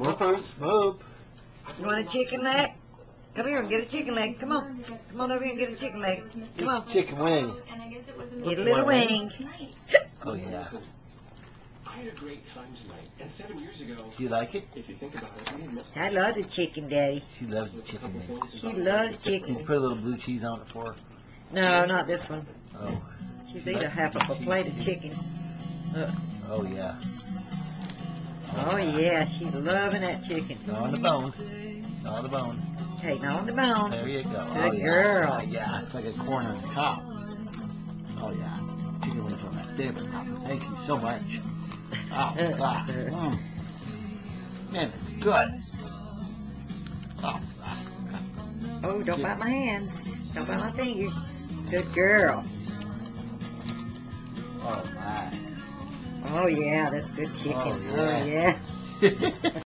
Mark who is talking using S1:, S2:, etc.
S1: Whoop.
S2: You want a chicken leg? Come here and get a chicken leg. Come on. Come on over here and get a chicken leg. Come on.
S1: Chicken wing.
S2: Get a little wing.
S1: Oh yeah.
S3: I had a great time tonight, and 7 years ago,
S1: Do you like it?
S3: if you think about it, we didn't miss
S2: I love the chicken, Daddy.
S1: She loves the chicken wings.
S2: She loves
S1: Can you
S2: chicken.
S1: put a little blue cheese on it for her?
S2: No, not this one.
S1: Oh.
S2: She's eat a half of a plate of chicken.
S1: Oh yeah.
S2: Oh yeah, she's loving that chicken.
S1: No on the bone. No on the bone.
S2: Taking on the bone.
S1: There you go.
S2: Good
S1: Oh, yeah.
S2: girl.
S1: Oh, yeah. It's like a corn on the cob. Oh yeah. Chicken wings on that favorite. Thank you so much. Oh God. Man, it's good. Oh.
S2: Oh, don't bite my hands. Don't bite my fingers. Good girl.
S1: Oh my.
S2: Oh yeah, that's good chicken.
S1: Oh,
S2: Oh
S1: yeah.
S2: yeah.